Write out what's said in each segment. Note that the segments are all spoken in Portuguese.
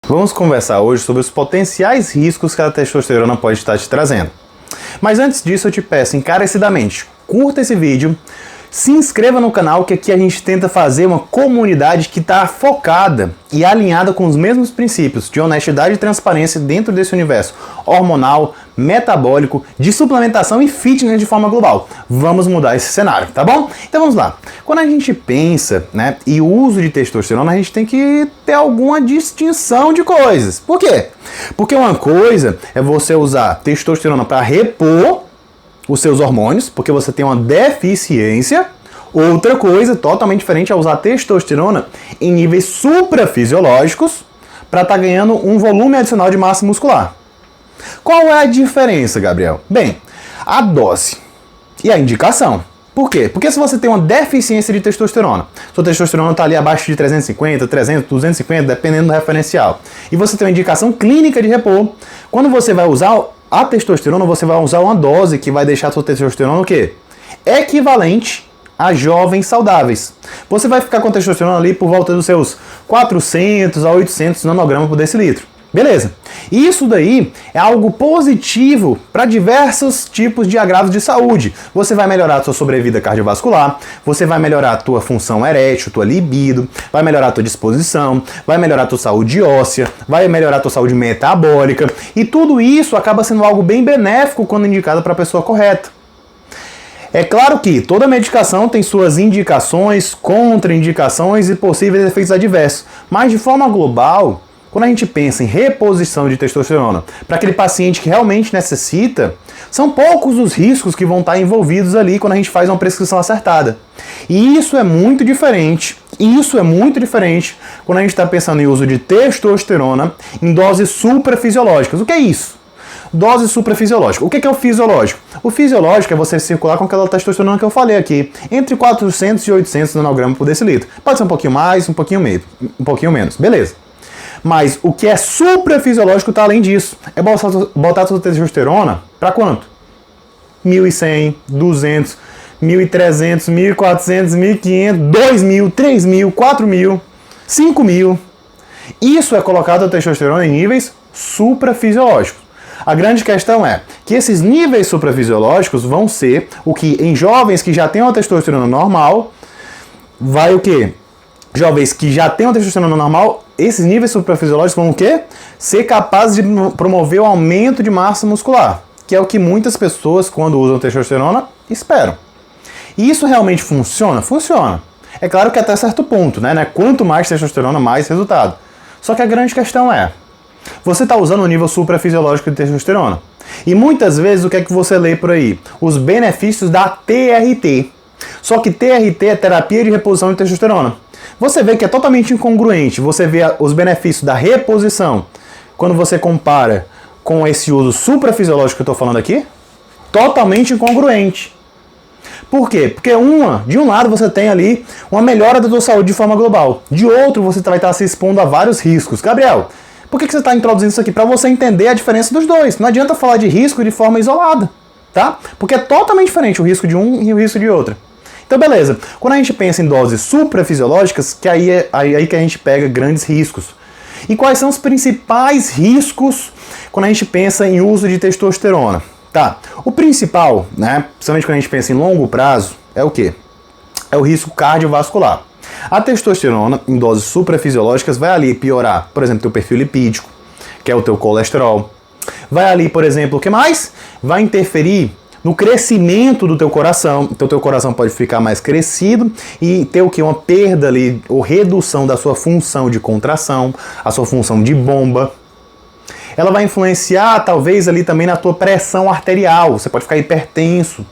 Vamos conversar hoje sobre os potenciais riscos que a testosterona pode estar te trazendo. Mas antes disso eu te peço encarecidamente, curta esse vídeo, se inscreva no canal que aqui a gente tenta fazer uma comunidade que está focada e alinhada com os mesmos princípios de honestidade e transparência dentro desse universo hormonal, metabólico, de suplementação e fitness de forma global. Vamos mudar esse cenário, tá bom? Então vamos lá. Quando a gente pensa, e o uso de testosterona, a gente tem que ter alguma distinção de coisas. Por quê? Porque uma coisa é você usar testosterona para repor os seus hormônios, porque você tem uma deficiência. Outra coisa totalmente diferente é usar testosterona em níveis suprafisiológicos para estar ganhando um volume adicional de massa muscular. Qual é a diferença, Gabriel? Bem, a dose e a indicação. Por quê? Porque se você tem uma deficiência de testosterona, sua testosterona está ali abaixo de 350, 300, 250, dependendo do referencial, e você tem uma indicação clínica de repor, quando você vai usar a testosterona, você vai usar uma dose que vai deixar a sua testosterona o quê? Equivalente a jovens saudáveis. Você vai ficar com a testosterona ali por volta dos seus 400 a 800 nanogramas por decilitro. Beleza. Isso daí é algo positivo para diversos tipos de agravos de saúde. Você vai melhorar a sua sobrevida cardiovascular, você vai melhorar a tua função erétil, tua libido, vai melhorar a tua disposição, vai melhorar a tua saúde óssea, vai melhorar a tua saúde metabólica, e tudo isso acaba sendo algo bem benéfico quando indicado para a pessoa correta. É claro que toda medicação tem suas indicações, contraindicações e possíveis efeitos adversos, mas de forma global, quando a gente pensa em reposição de testosterona para aquele paciente que realmente necessita, são poucos os riscos que vão estar envolvidos ali quando a gente faz uma prescrição acertada. E isso é muito diferente, quando a gente está pensando em uso de testosterona em doses suprafisiológicas. O que é isso? Dose suprafisiológica. O que é o fisiológico? O fisiológico é você circular com aquela testosterona que eu falei aqui, entre 400 e 800 nanogramas por decilitro. Pode ser um pouquinho mais, um pouquinho menos. Beleza. Mas o que é suprafisiológico está além disso. É botar a sua testosterona para quanto? 1.100, 200, 1.300, 1.400, 1.500, 2.000, 3.000, 4.000, 5.000. Isso é colocado a testosterona em níveis suprafisiológicos. A grande questão é que esses níveis suprafisiológicos vão ser o que em jovens que já têm uma testosterona normal, vai o quê? Jovens que já têm uma testosterona normal, esses níveis suprafisiológicos vão o quê? Ser capazes de promover o aumento de massa muscular, que é o que muitas pessoas, quando usam testosterona, esperam. E isso realmente funciona? Funciona. É claro que até certo ponto, Quanto mais testosterona, mais resultado. Só que a grande questão é, você está usando o nível suprafisiológico de testosterona. E muitas vezes o que é que você lê por aí? Os benefícios da TRT. Só que TRT é terapia de reposição de testosterona. Você vê que é totalmente incongruente. Você vê os benefícios da reposição quando você compara com esse uso suprafisiológico que eu estou falando aqui. Totalmente incongruente. Por quê? Porque de um lado você tem ali uma melhora da sua saúde de forma global. De outro você vai estar se expondo a vários riscos. Gabriel, por que você está introduzindo isso aqui? Para você entender a diferença dos dois. Não adianta falar de risco de forma isolada, tá? Porque é totalmente diferente o risco de um e o risco de outro. Então, beleza. Quando a gente pensa em doses suprafisiológicas, que aí é aí que a gente pega grandes riscos. E quais são os principais riscos quando a gente pensa em uso de testosterona? Tá. O principal, principalmente quando a gente pensa em longo prazo, é o quê? É o risco cardiovascular. A testosterona, em doses suprafisiológicas, vai ali piorar, por exemplo, teu perfil lipídico, que é o teu colesterol. Vai ali, por exemplo, o que mais? Vai interferir no crescimento do teu coração. Então, teu coração pode ficar mais crescido e ter o quê? Uma perda ali, ou redução da sua função de contração, a sua função de bomba. Ela vai influenciar, talvez, ali também na tua pressão arterial. Você pode ficar hipertenso.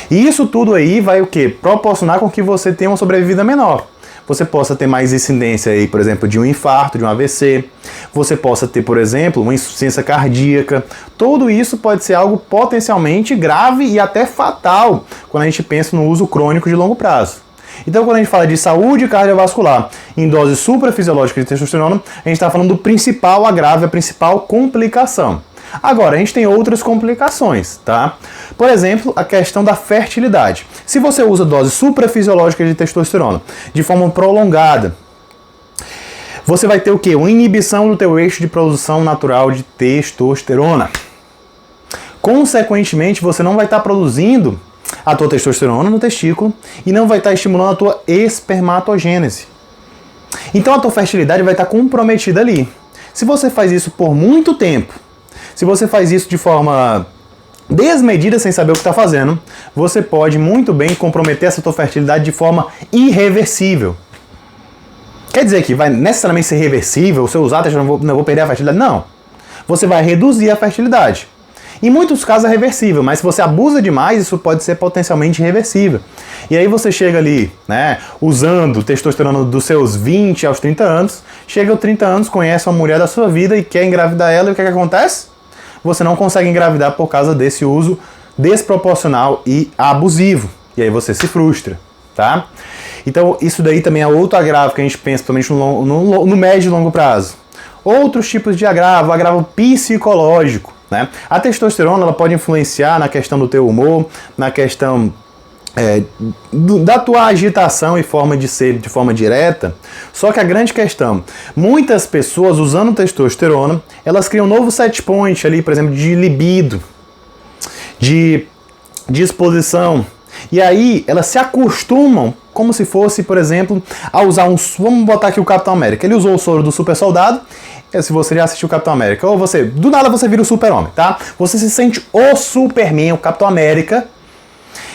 E isso tudo aí vai o quê? Proporcionar com que você tenha uma sobrevida menor. Você possa ter mais incidência aí, por exemplo, de um infarto, de um AVC. Você possa ter, por exemplo, uma insuficiência cardíaca. Tudo isso pode ser algo potencialmente grave e até fatal quando a gente pensa no uso crônico de longo prazo. Então, quando a gente fala de saúde cardiovascular em doses suprafisiológicas de testosterona, a gente está falando do principal agravo, a principal complicação. Agora, a gente tem outras complicações, tá? Por exemplo, a questão da fertilidade. Se você usa doses suprafisiológicas de testosterona de forma prolongada, você vai ter o quê? Uma inibição do teu eixo de produção natural de testosterona. Consequentemente, você não vai estar produzindo a tua testosterona no testículo e não vai estar estimulando a tua espermatogênese. Então a tua fertilidade vai estar comprometida ali. Se você faz isso por muito tempo, se você faz isso de forma desmedida sem saber o que está fazendo, você pode muito bem comprometer essa tua fertilidade de forma irreversível. Quer dizer que vai necessariamente ser reversível, se eu usar não vou perder a fertilidade? Não. Você vai reduzir a fertilidade. Em muitos casos é reversível, mas se você abusa demais, isso pode ser potencialmente irreversível. E aí você chega ali, né, usando testosterona dos seus 20 aos 30 anos, chega aos 30 anos, conhece uma mulher da sua vida e quer engravidar ela, e o que acontece? Você não consegue engravidar por causa desse uso desproporcional e abusivo. E aí você se frustra, tá? Então isso daí também é outro agravo que a gente pensa, principalmente no médio e longo prazo. Outros tipos de agravo, agravo psicológico, né? A testosterona ela pode influenciar na questão do teu humor, na questão da tua agitação e forma de ser de forma direta. Só que a grande questão, muitas pessoas usando testosterona, elas criam um novo set point ali, por exemplo, de libido, de disposição. E aí elas se acostumam como se fosse, por exemplo, a usar vamos botar aqui o Capitão América. Ele usou o soro do super soldado. Se você já assistiu o Capitão América, ou você, do nada você vira o super-homem, tá? Você se sente o Superman, o Capitão América.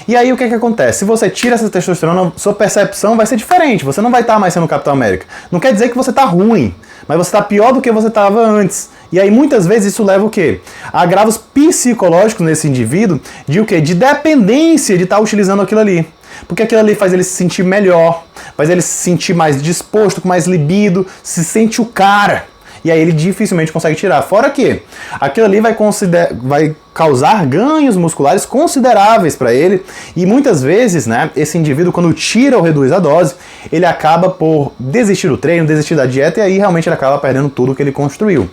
E aí o que acontece? Se você tira essa testosterona, sua percepção vai ser diferente. Você não vai estar mais sendo o Capitão América. Não quer dizer que você está ruim, mas você está pior do que você estava antes. E aí muitas vezes isso leva o quê? A agravos psicológicos nesse indivíduo de o quê? De dependência de estar utilizando aquilo ali. Porque aquilo ali faz ele se sentir melhor, faz ele se sentir mais disposto, com mais libido, se sente o cara. E aí ele dificilmente consegue tirar. Fora que aquilo ali vai causar ganhos musculares consideráveis para ele. E muitas vezes, né, esse indivíduo, quando tira ou reduz a dose, ele acaba por desistir do treino, desistir da dieta, e aí realmente ele acaba perdendo tudo que ele construiu.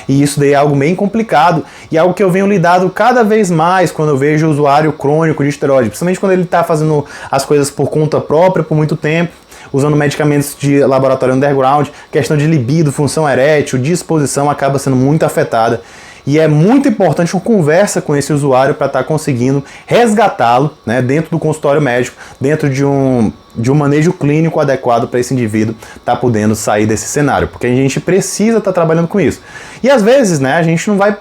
E isso daí é algo bem complicado e algo que eu venho lidado cada vez mais quando eu vejo o usuário crônico de esteroide, principalmente quando ele está fazendo as coisas por conta própria por muito tempo, usando medicamentos de laboratório underground, questão de libido, função erétil, disposição acaba sendo muito afetada. E é muito importante uma conversa com esse usuário para estar conseguindo resgatá-lo, né, dentro do consultório médico, dentro de um manejo clínico adequado para esse indivíduo estar podendo sair desse cenário, porque a gente precisa estar trabalhando com isso. E às vezes, né, a gente não vai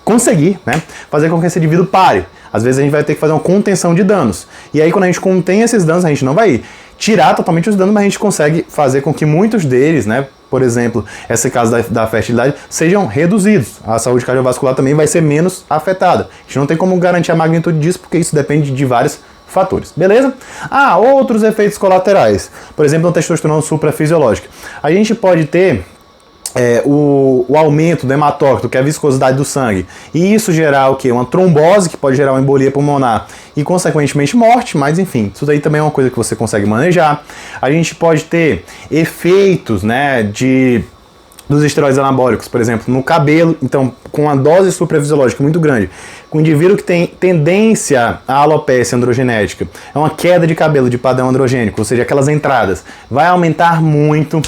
conseguir, né, fazer com que esse indivíduo pare. Às vezes a gente vai ter que fazer uma contenção de danos. E aí quando a gente contém esses danos, a gente não vai tirar totalmente os danos, mas a gente consegue fazer com que muitos deles, né, por exemplo, esse caso da fertilidade, sejam reduzidos. A saúde cardiovascular também vai ser menos afetada. A gente não tem como garantir a magnitude disso, porque isso depende de vários fatores, beleza? Outros efeitos colaterais. Por exemplo, na testosterona suprafisiológica. A gente pode ter o aumento do hematócrito, que é a viscosidade do sangue, e isso gerar o quê? Uma trombose, que pode gerar uma embolia pulmonar e, consequentemente, morte, mas enfim, isso daí também é uma coisa que você consegue manejar. A gente pode ter efeitos, né, dos esteroides anabólicos, por exemplo, no cabelo, então, com a dose suprafisiológica muito grande, com o indivíduo que tem tendência à alopecia androgenética, é uma queda de cabelo de padrão androgênico, ou seja, aquelas entradas, vai aumentar muito.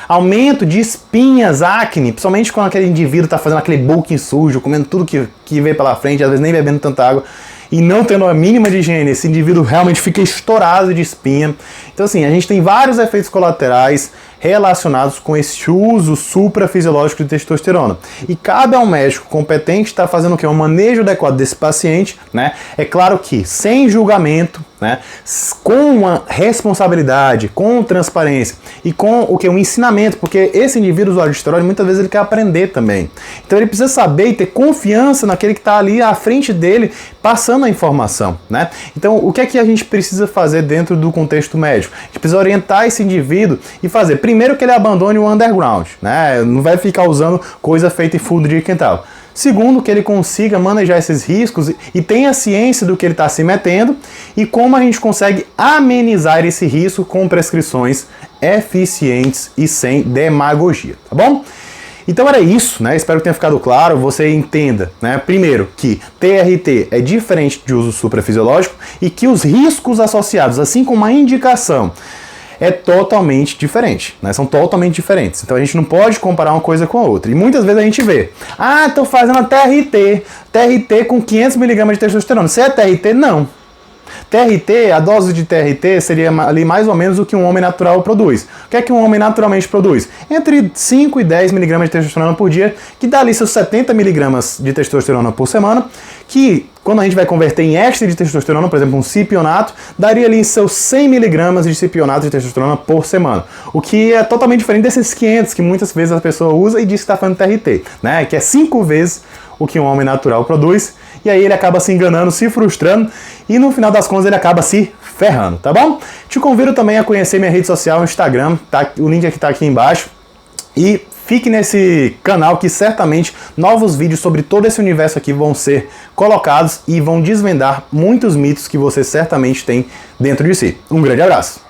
Aumento de espinhas, acne, principalmente quando aquele indivíduo está fazendo aquele bulking sujo, comendo tudo que veio pela frente, às vezes nem bebendo tanta água, e não tendo a mínima de higiene, esse indivíduo realmente fica estourado de espinha. Então assim, a gente tem vários efeitos colaterais relacionados com esse uso suprafisiológico de testosterona. E cabe ao médico competente estar fazendo o quê? Um manejo adequado desse paciente, né? É claro que sem julgamento, né? Com uma responsabilidade, com transparência e com o que? Um ensinamento, porque esse indivíduo usuário de esteroide muitas vezes ele quer aprender também. Então ele precisa saber e ter confiança naquele que está ali à frente dele passando a informação, né? Então o que é que a gente precisa fazer dentro do contexto médico? A gente precisa orientar esse indivíduo e fazer primeiro que ele abandone o underground, né? Não vai ficar usando coisa feita em fundo de quintal. Segundo, que ele consiga manejar esses riscos e tenha ciência do que ele está se metendo e como a gente consegue amenizar esse risco com prescrições eficientes e sem demagogia, tá bom? Então era isso, né? Espero que tenha ficado claro, você entenda, né? Primeiro, que TRT é diferente de uso suprafisiológico e que os riscos associados, assim como a indicação, é totalmente diferente, né? São totalmente diferentes. Então a gente não pode comparar uma coisa com a outra. E muitas vezes a gente vê, tô fazendo a TRT com 500 mg de testosterona. Você é TRT? Não. TRT, a dose de TRT seria ali mais ou menos o que um homem natural produz. O que é que um homem naturalmente produz? Entre 5 e 10 mg de testosterona por dia, que dá ali seus 70 mg de testosterona por semana, que quando a gente vai converter em éster de testosterona, por exemplo, um cipionato, daria ali seus 100 mg de cipionato de testosterona por semana. O que é totalmente diferente desses 500 que muitas vezes a pessoa usa e diz que está fazendo TRT, né? Que é 5 vezes o que um homem natural produz, e aí ele acaba se enganando, se frustrando, e no final das contas ele acaba se ferrando, tá bom? Te convido também a conhecer minha rede social, o Instagram, tá? O link aqui tá aqui embaixo, e fique nesse canal que certamente novos vídeos sobre todo esse universo aqui vão ser colocados e vão desvendar muitos mitos que você certamente tem dentro de si. Um grande abraço!